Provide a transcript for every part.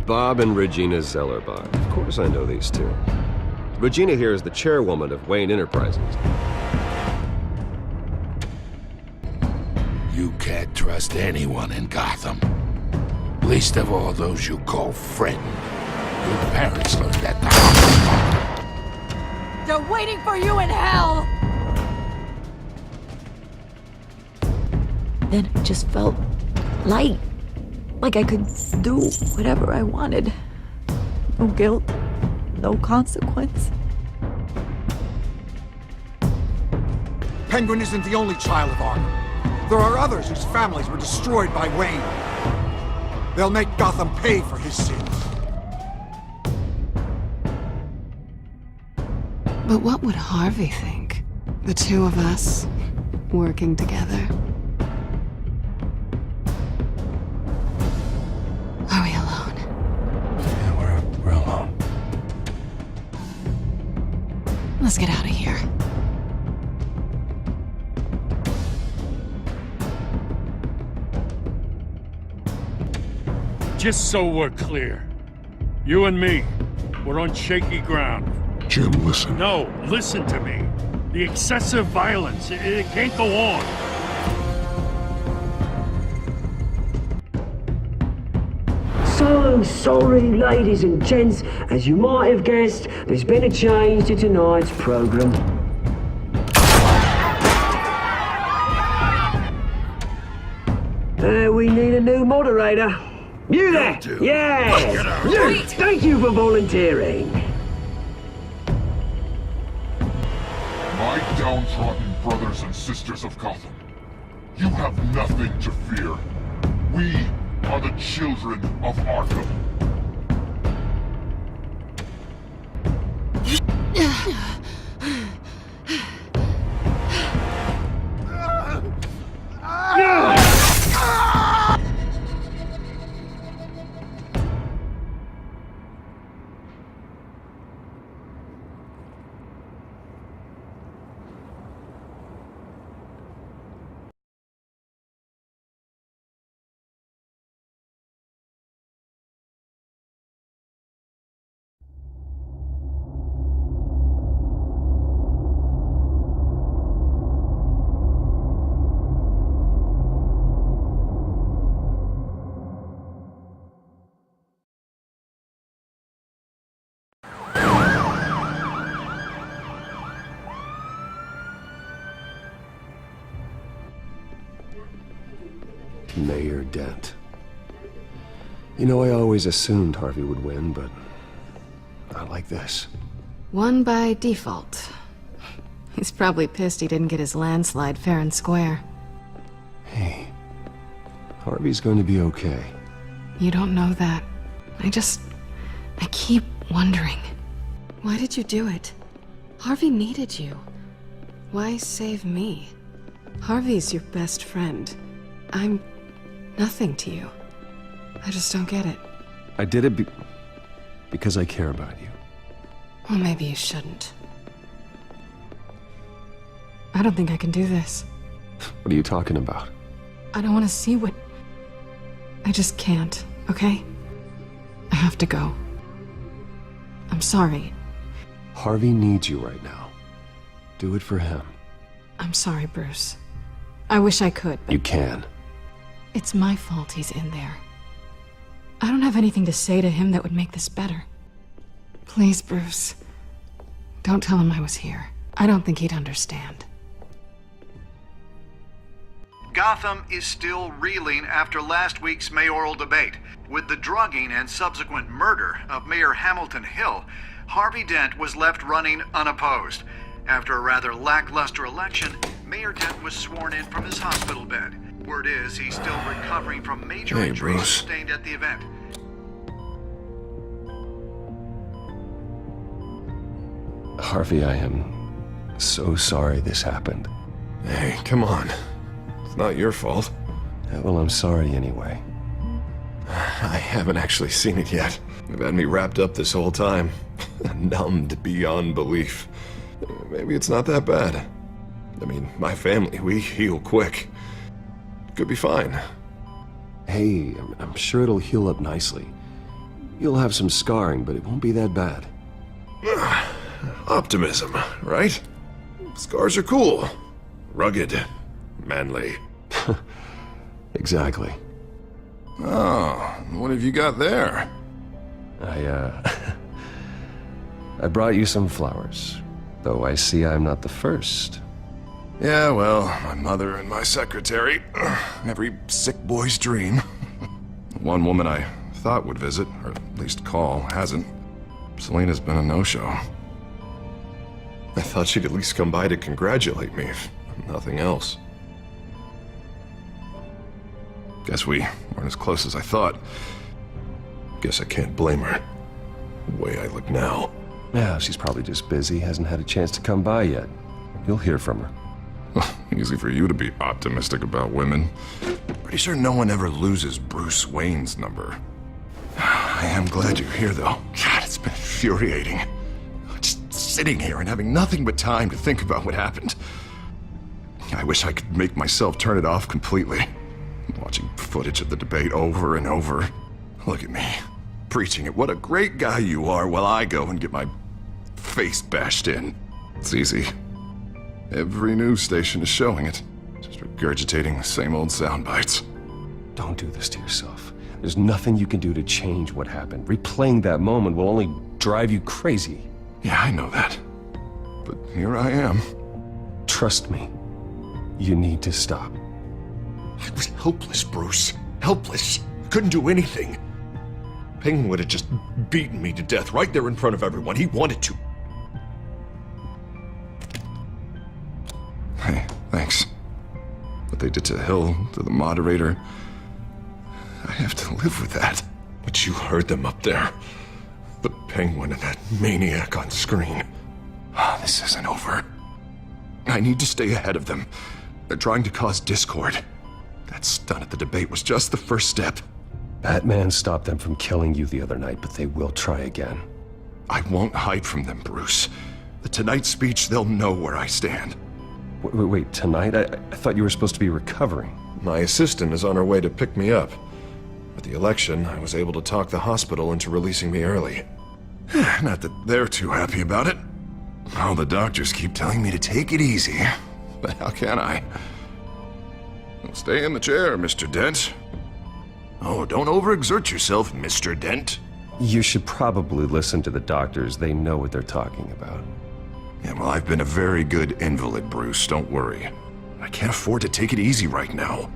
Bob and Regina Zellerbach. Of course I know these two. Regina here is the chairwoman of Wayne Enterprises. You can't trust anyone in Gotham. Least of all those you call friend. Your parents learned that the hard way. They're waiting for you in hell! Then it just felt light. Like I could do whatever I wanted. No guilt, no consequence. Penguin isn't the only child of Arkham. There are others whose families were destroyed by Wayne. They'll make Gotham pay for his sins. But what would Harvey think? The two of us working together? Are we alone? Yeah, we're alone. Let's get out of here. Just so we're clear, you and me, we're on shaky ground. Jim, listen. No, listen to me. The excessive violence, it can't go on. So sorry, ladies and gents. As you might have guessed, there's been a change to tonight's program. We need a new moderator. You there? Yeah! You! Thank you for volunteering. My downtrodden brothers and sisters of Gotham, you have nothing to fear. We are the children of Arkham. Mayor Dent. You know, I always assumed Harvey would win, but not like this. Won by default. He's probably pissed he didn't get his landslide fair and square. Hey, Harvey's going to be okay. You don't know that. I keep wondering. Why did you do it? Harvey needed you. Why save me? Harvey's your best friend. I'm nothing to you. I just don't get it. I did it because I care about you. Well, maybe you shouldn't. I don't think I can do this. What are you talking about? I don't want to see what... I just can't, okay? I have to go. I'm sorry. Harvey needs you right now. Do it for him. I'm sorry, Bruce. I wish I could, but... You can. It's my fault he's in there. I don't have anything to say to him that would make this better. Please, Bruce. Don't tell him I was here. I don't think he'd understand. Gotham is still reeling after last week's mayoral debate. With the drugging and subsequent murder of Mayor Hamilton Hill, Harvey Dent was left running unopposed. After a rather lackluster election, Mayor Dent was sworn in from his hospital bed. Word is he's still recovering from major injuries sustained at the event. Harvey, I am so sorry this happened. Hey, come on. It's not your fault. Well, I'm sorry anyway. I haven't actually seen it yet. They've had me wrapped up this whole time. Numbed beyond belief. Maybe it's not that bad. I mean, my family, we heal quick. Could be fine. Hey, I'm sure it'll heal up nicely. You'll have some scarring, but it won't be that bad. Optimism, right? Scars are cool. Rugged. Manly. Exactly. Oh, what have you got there? I brought you some flowers. Though I see I'm not the first. Yeah, well, my mother and my secretary. Every sick boy's dream. One woman I thought would visit, or at least call, hasn't. Selena's been a no-show. I thought she'd at least come by to congratulate me, if nothing else. Guess we weren't as close as I thought. Guess I can't blame her. The way I look now. Yeah, she's probably just busy, hasn't had a chance to come by yet. You'll hear from her. Easy for you to be optimistic about women. Pretty sure no one ever loses Bruce Wayne's number. I am glad you're here, though. God, it's been infuriating. Just sitting here and having nothing but time to think about what happened. I wish I could make myself turn it off completely. Watching footage of the debate over and over. Look at me, preaching it. What a great guy you are, while I go and get my face bashed in. It's easy. Every news station is showing it. Just regurgitating the same old sound bites. Don't do this to yourself. There's nothing you can do to change what happened. Replaying that moment will only drive you crazy. Yeah, I know that. But here I am. Trust me. You need to stop. I was helpless, Bruce. Helpless. Couldn't do anything. Penguin would have just beaten me to death right there in front of everyone. He wanted to. Hey, thanks. What they did to Hill, to the moderator, I have to live with that. But you heard them up there. The Penguin and that maniac on screen. This isn't over. I need to stay ahead of them. They're trying to cause discord. That stunt at the debate was just the first step. Batman stopped them from killing you the other night, but they will try again. I won't hide from them, Bruce. The Tonight speech, they'll know where I stand. Wait, tonight? I thought you were supposed to be recovering. My assistant is on her way to pick me up. With the election, I was able to talk the hospital into releasing me early. Not that they're too happy about it. All the doctors keep telling me to take it easy. But how can I? Well, stay in the chair, Mr. Dent. Oh, don't overexert yourself, Mr. Dent. You should probably listen to the doctors. They know what they're talking about. Yeah, well, I've been a very good invalid, Bruce. Don't worry. I can't afford to take it easy right now.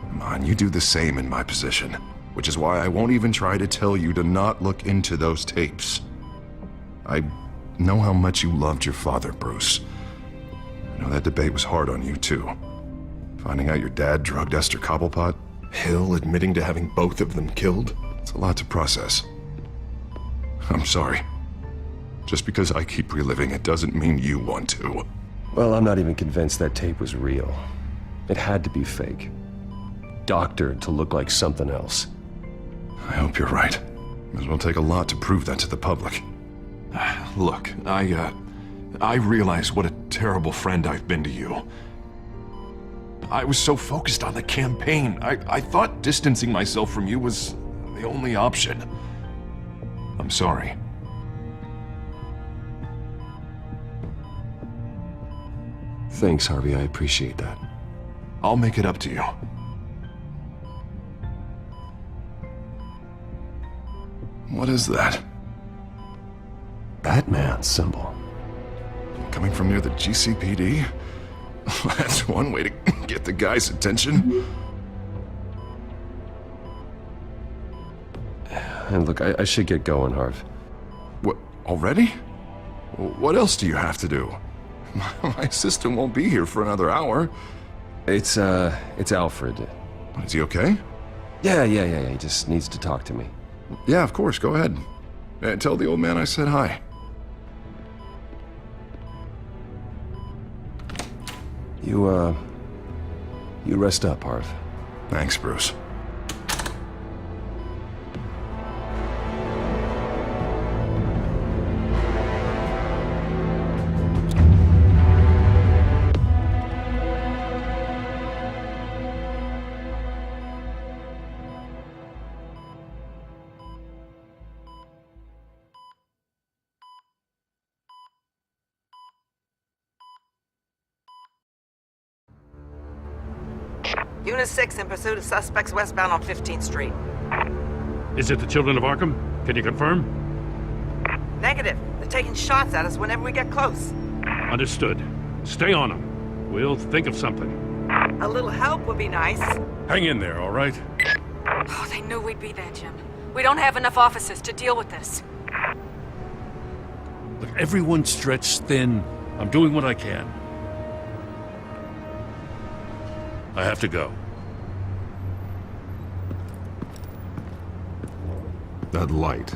Come on, you do the same in my position. Which is why I won't even try to tell you to not look into those tapes. I know how much you loved your father, Bruce. I know that debate was hard on you, too. Finding out your dad drugged Esther Cobblepot, Hill admitting to having both of them killed, it's a lot to process. I'm sorry. Just because I keep reliving it doesn't mean you want to. Well, I'm not even convinced that tape was real. It had to be fake. Doctored to look like something else. I hope you're right. It will take a lot to prove that to the public. Look, I realize what a terrible friend I've been to you. I was so focused on the campaign. I thought distancing myself from you was the only option. I'm sorry. Thanks, Harvey. I appreciate that. I'll make it up to you. What is that? Batman symbol. Coming from near the GCPD? That's one way to get the guy's attention. And look, I should get going, Harv. What, already? What else do you have to do? My assistant won't be here for another hour. It's Alfred. Is he okay? Yeah, he just needs to talk to me. Yeah, of course, go ahead. Tell the old man I said hi. You rest up, Harv. Thanks, Bruce. Unit 6 in pursuit of suspects westbound on 15th Street. Is it the Children of Arkham? Can you confirm? Negative. They're taking shots at us whenever we get close. Understood. Stay on them. We'll think of something. A little help would be nice. Hang in there, all right? Oh, they knew we'd be there, Jim. We don't have enough officers to deal with this. Look, everyone's stretched thin. I'm doing what I can. I have to go. That light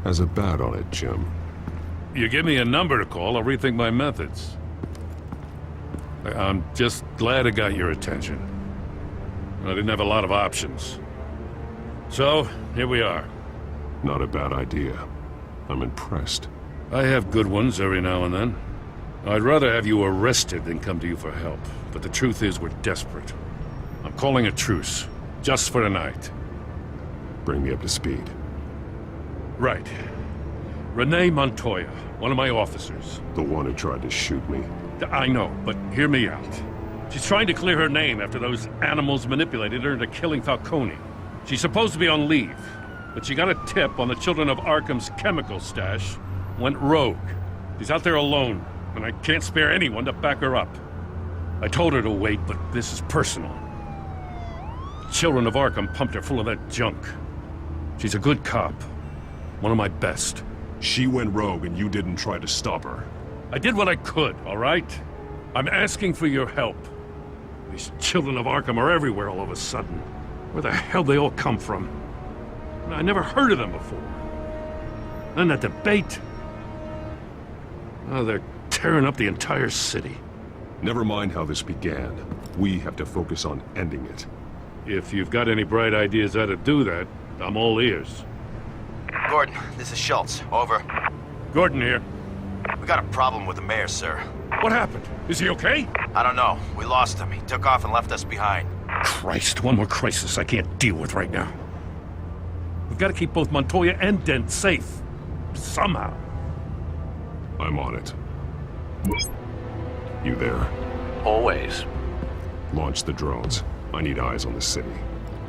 has a bat on it, Jim. You give me a number to call, I'll rethink my methods. I'm just glad I got your attention. I didn't have a lot of options. So, here we are. Not a bad idea. I'm impressed. I have good ones every now and then. I'd rather have you arrested than come to you for help. But the truth is, we're desperate. I'm calling a truce. Just for tonight. Bring me up to speed. Right. Renee Montoya, one of my officers. The one who tried to shoot me. I know, but hear me out. She's trying to clear her name after those animals manipulated her into killing Falcone. She's supposed to be on leave, but she got a tip on the Children of Arkham's chemical stash, went rogue. She's out there alone, and I can't spare anyone to back her up. I told her to wait, but this is personal. The Children of Arkham pumped her full of that junk. She's a good cop. One of my best. She went rogue and you didn't try to stop her. I did what I could, all right? I'm asking for your help. These Children of Arkham are everywhere all of a sudden. Where the hell they all come from? I never heard of them before. Then that debate. Oh, they're tearing up the entire city. Never mind how this began. We have to focus on ending it. If you've got any bright ideas how to do that, I'm all ears. Gordon, this is Schultz. Over. Gordon here. We got a problem with the mayor, sir. What happened? Is he okay? I don't know. We lost him. He took off and left us behind. Christ, one more crisis I can't deal with right now. We've got to keep both Montoya and Dent safe. Somehow. I'm on it. You there? Always. Launch the drones. I need eyes on the city.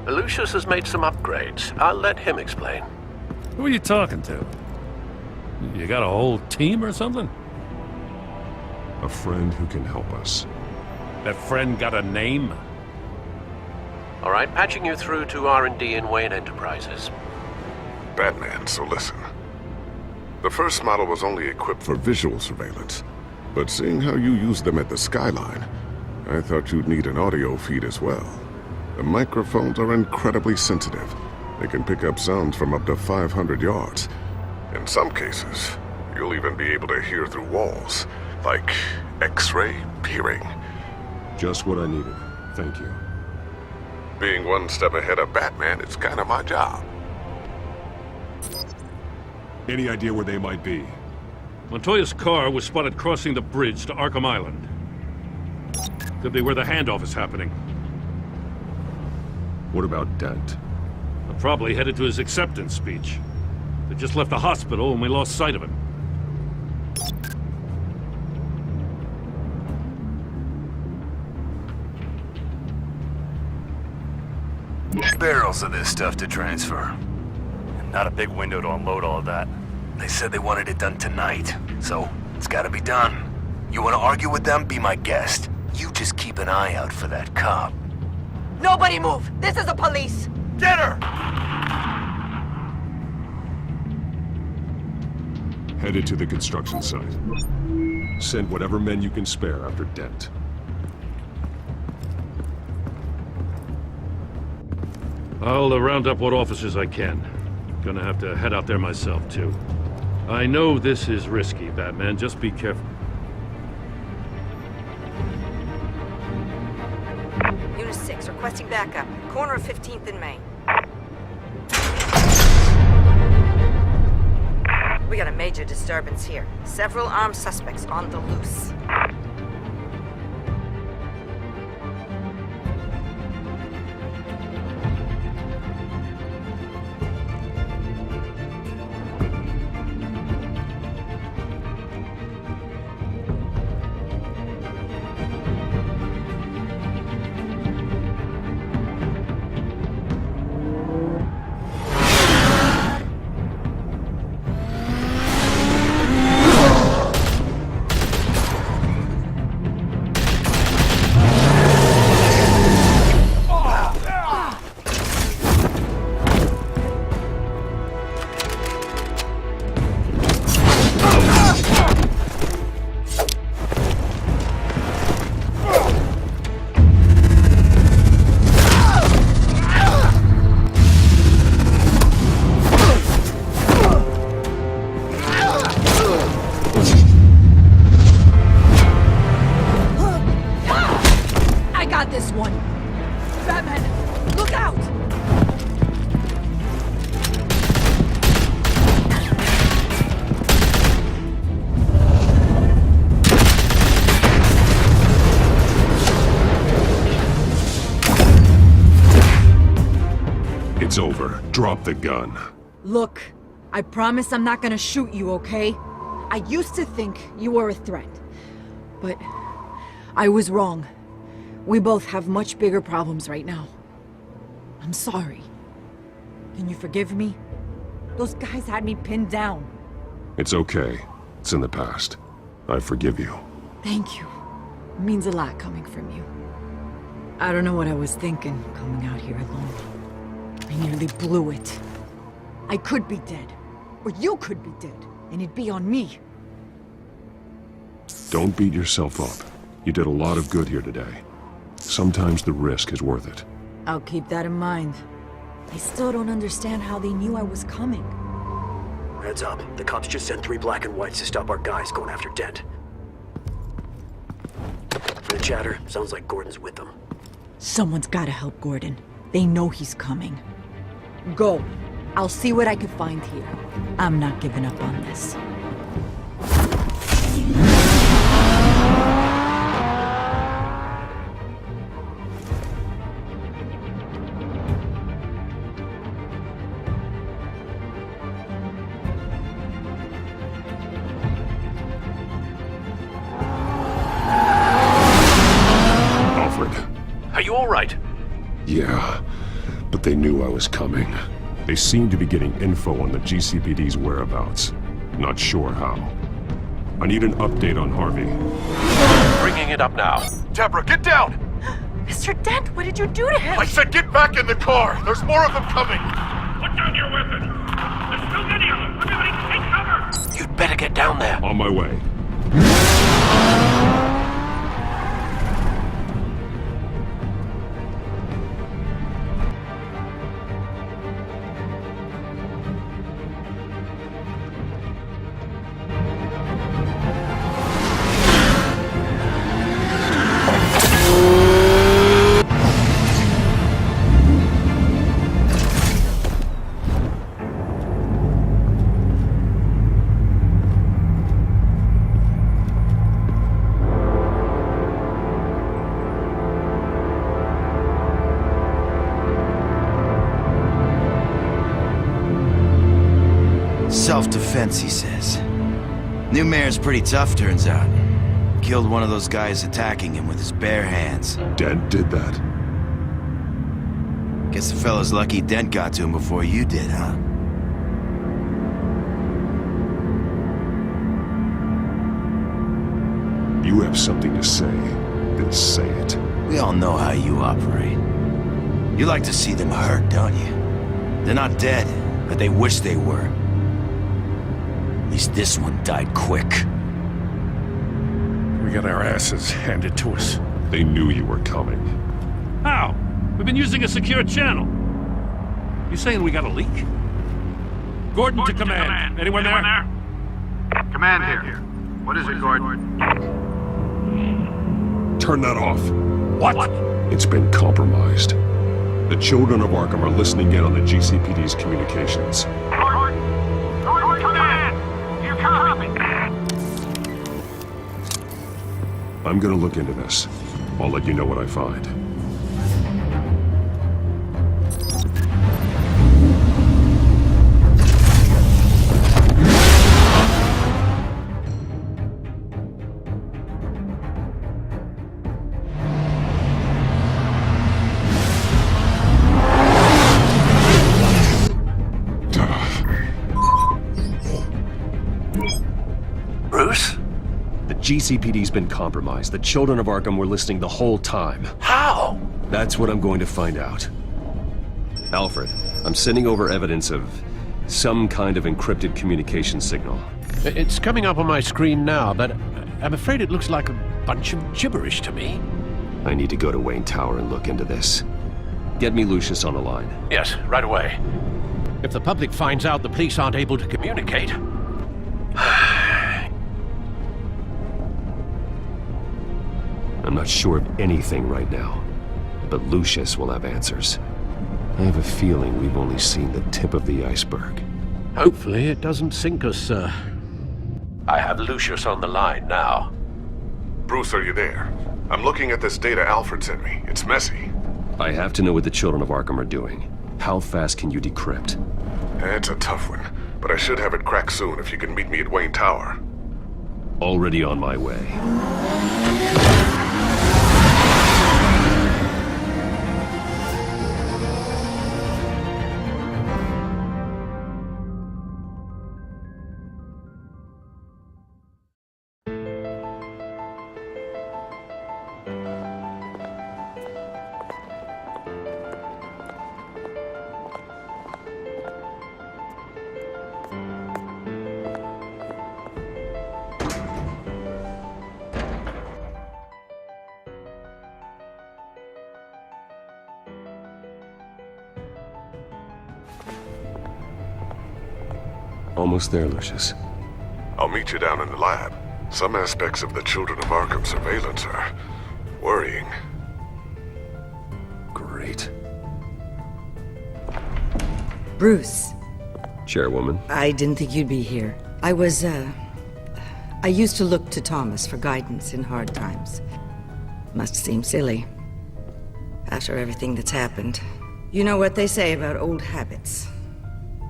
Lucius has made some upgrades. I'll let him explain. Who are you talking to? You got a whole team or something? A friend who can help us. That friend got a name? All right, patching you through to R&D in Wayne Enterprises. Batman, so listen. The first model was only equipped for visual surveillance, but seeing how you use them at the skyline, I thought you'd need an audio feed as well. The microphones are incredibly sensitive. They can pick up sounds from up to 500 yards. In some cases, you'll even be able to hear through walls, like X-ray peering. Just what I needed. Thank you. Being one step ahead of Batman is kind of my job. Any idea where they might be? Montoya's car was spotted crossing the bridge to Arkham Island. Could be where the handoff is happening. What about Dent? I'm probably headed to his acceptance speech. They just left the hospital and we lost sight of him. Barrels of this stuff to transfer. Not a big window to unload all of that. They said they wanted it done tonight, so it's gotta be done. You wanna argue with them? Be my guest. You just keep an eye out for that cop. Nobody move! This is the police! Get her! Headed to the construction site. Send whatever men you can spare after Dent. I'll round up what officers I can. Gonna have to head out there myself, too. I know this is risky, Batman. Just be careful. Unit 6, requesting backup. Corner of 15th and Main. We got a major disturbance here. Several armed suspects on the loose. It's over. Drop the gun. Look, I promise I'm not gonna shoot you, okay? I used to think you were a threat, but I was wrong. We both have much bigger problems right now. I'm sorry. Can you forgive me? Those guys had me pinned down. It's okay. It's in the past. I forgive you. Thank you. It means a lot coming from you. I don't know what I was thinking, coming out here alone. I nearly blew it. I could be dead. Or you could be dead. And it'd be on me. Don't beat yourself up. You did a lot of good here today. Sometimes the risk is worth it. I'll keep that in mind. I still don't understand how they knew I was coming. Heads up. The cops just sent 3 black and whites to stop our guys going after Dent. From the chatter, sounds like Gordon's with them. Someone's gotta help Gordon. They know he's coming. Go. I'll see what I can find here. I'm not giving up on this. Are you all right? Yeah, but they knew I was coming. They seem to be getting info on the GCPD's whereabouts. Not sure how. I need an update on Harvey. Bringing it up now. Deborah, get down! Mr. Dent, what did you do to him? I said get back in the car! There's more of them coming! Put down your weapon! There's too many of them! Everybody take cover! You'd better get down there. On my way. Self-defense, he says. New mayor's pretty tough, turns out. Killed one of those guys attacking him with his bare hands. Dent did that? Guess the fella's lucky Dent got to him before you did, huh? You have something to say, then say it. We all know how you operate. You like to see them hurt, don't you? They're not dead, but they wish they were. At least this one died quick. We got our asses handed to us. They knew you were coming. How? We've been using a secure channel. You saying we got a leak? Gordon to command. Anyone there? Command here. What is it, Gordon? Turn that off. What? It's been compromised. The children of Arkham are listening in on the GCPD's communications. I'm gonna look into this. I'll let you know what I find. Bruce? The GCPD's been compromised. The children of Arkham were listening the whole time. How? That's what I'm going to find out. Alfred, I'm sending over evidence of some kind of encrypted communication signal. It's coming up on my screen now, but I'm afraid it looks like a bunch of gibberish to me. I need to go to Wayne Tower and look into this. Get me Lucius on the line. Yes, right away. If the public finds out the police aren't able to communicate... I'm not sure of anything right now, but Lucius will have answers. I have a feeling we've only seen the tip of the iceberg. Hopefully it doesn't sink us, sir. I have Lucius on the line now. Bruce, are you there? I'm looking at this data Alfred sent me. It's messy. I have to know what the children of Arkham are doing. How fast can you decrypt? It's a tough one, but I should have it cracked soon if you can meet me at Wayne Tower. Already on my way. Almost there, Lucius. I'll meet you down in the lab. Some aspects of the Children of Arkham surveillance are worrying. Great. Bruce. Chairwoman. I didn't think you'd be here. I used to look to Thomas for guidance in hard times. Must seem silly. After everything that's happened. You know what they say about old habits.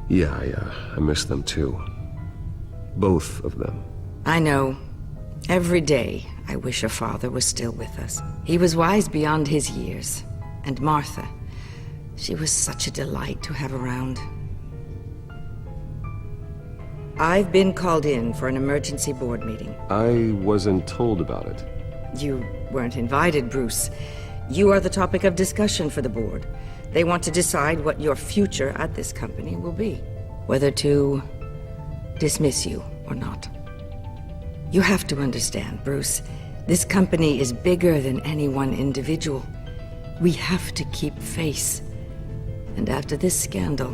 Yeah, I miss them too. Both of them. I know. Every day, I wish your father was still with us. He was wise beyond his years. And Martha, she was such a delight to have around. I've been called in for an emergency board meeting. I wasn't told about it. You weren't invited, Bruce. You are the topic of discussion for the board. They want to decide what your future at this company will be. Whether to dismiss you or not. You have to understand, Bruce. This company is bigger than any one individual. We have to keep face. And after this scandal...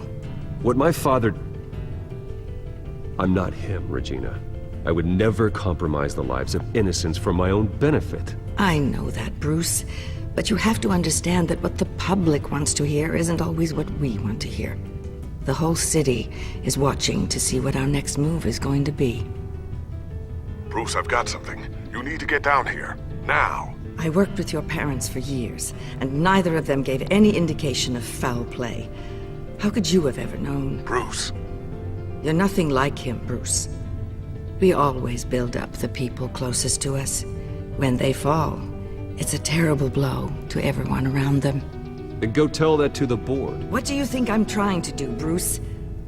What my father... I'm not him, Regina. I would never compromise the lives of innocents for my own benefit. I know that, Bruce. But you have to understand that what the public wants to hear isn't always what we want to hear. The whole city is watching to see what our next move is going to be. Bruce, I've got something. You need to get down here. Now. I worked with your parents for years, and neither of them gave any indication of foul play. How could you have ever known? Bruce. You're nothing like him, Bruce. We always build up the people closest to us. When they fall, it's a terrible blow to everyone around them. Then go tell that to the board. What do you think I'm trying to do, Bruce?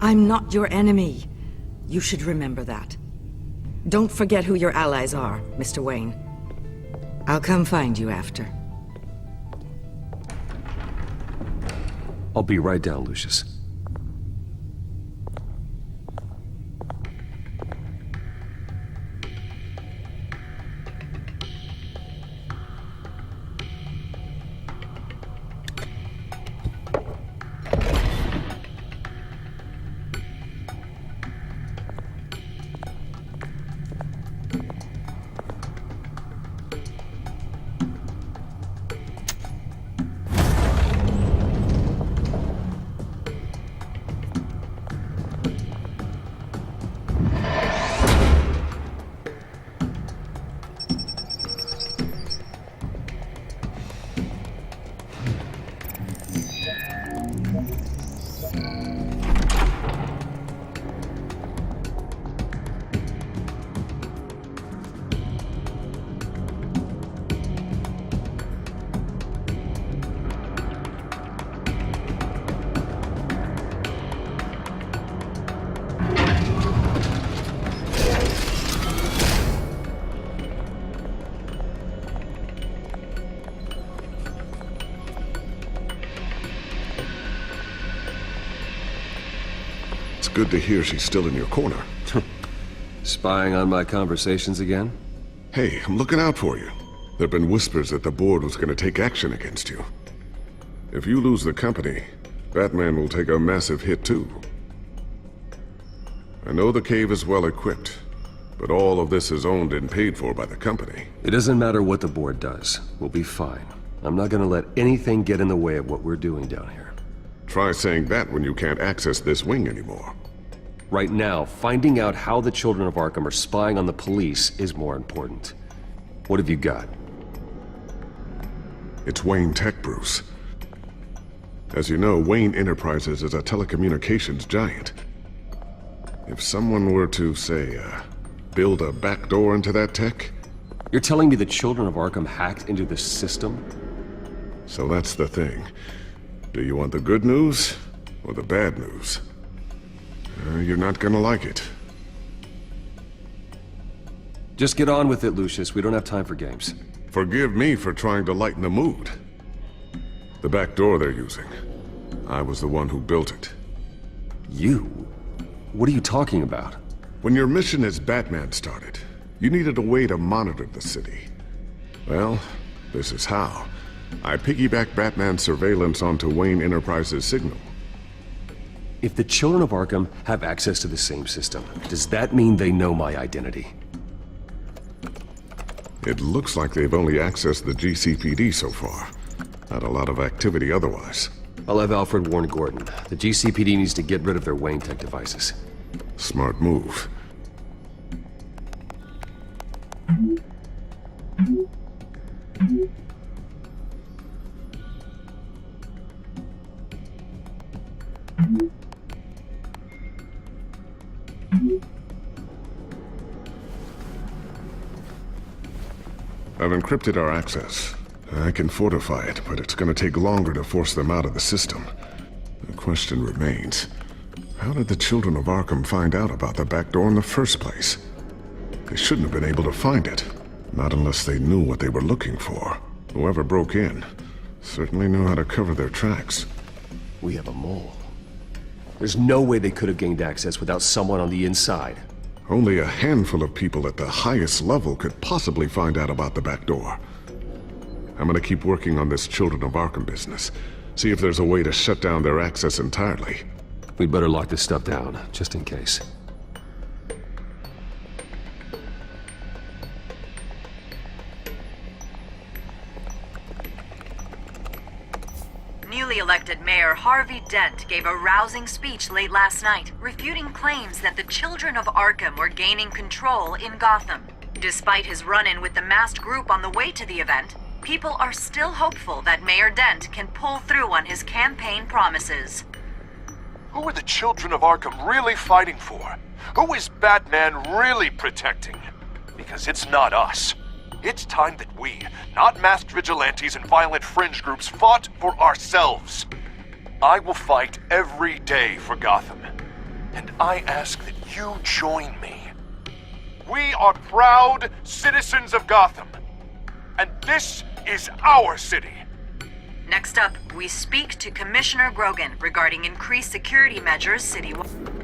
I'm not your enemy. You should remember that. Don't forget who your allies are, Mr. Wayne. I'll come find you after. I'll be right down, Lucius. Good to hear she's still in your corner. Spying on my conversations again? Hey, I'm looking out for you. There've been whispers that the board was going to take action against you. If you lose the company, Batman will take a massive hit too. I know the cave is well equipped, but all of this is owned and paid for by the company. It doesn't matter what the board does. We'll be fine. I'm not gonna let anything get in the way of what we're doing down here. Try saying that when you can't access this wing anymore. Right now, finding out how the Children of Arkham are spying on the police is more important. What have you got? It's Wayne Tech, Bruce. As you know, Wayne Enterprises is a telecommunications giant. If someone were to, say, build a backdoor into that tech... You're telling me the children of Arkham hacked into the system? So that's the thing. Do you want the good news or the bad news? You're not gonna like it. Just get on with it, Lucius. We don't have time for games. Forgive me for trying to lighten the mood. The back door they're using. I was the one who built it. You? What are you talking about? When your mission as Batman started, you needed a way to monitor the city. Well, this is how. I piggybacked Batman's surveillance onto Wayne Enterprises' signal. If the children of Arkham have access to the same system, does that mean they know my identity? It looks like they've only accessed the GCPD so far. Not a lot of activity otherwise. I'll have Alfred warn Gordon. The GCPD needs to get rid of their Wayne Tech devices. Smart move. I've encrypted our access. I can fortify it, but it's gonna take longer to force them out of the system. The question remains, how did the children of Arkham find out about the back door in the first place? They shouldn't have been able to find it. Not unless they knew what they were looking for. Whoever broke in certainly knew how to cover their tracks. We have a mole. There's no way they could have gained access without someone on the inside. Only a handful of people at the highest level could possibly find out about the back door. I'm gonna keep working on this Children of Arkham business. See if there's a way to shut down their access entirely. We'd better lock this stuff down, just in case. Newly elected Mayor Harvey Dent gave a rousing speech late last night, refuting claims that the children of Arkham were gaining control in Gotham. Despite his run-in with the masked group on the way to the event, people are still hopeful that Mayor Dent can pull through on his campaign promises. Who are the children of Arkham really fighting for? Who is Batman really protecting? Because it's not us. It's time that we, not masked vigilantes and violent fringe groups, fought for ourselves. I will fight every day for Gotham. And I ask that you join me. We are proud citizens of Gotham. And this is our city. Next up, we speak to Commissioner Grogan regarding increased security measures citywide.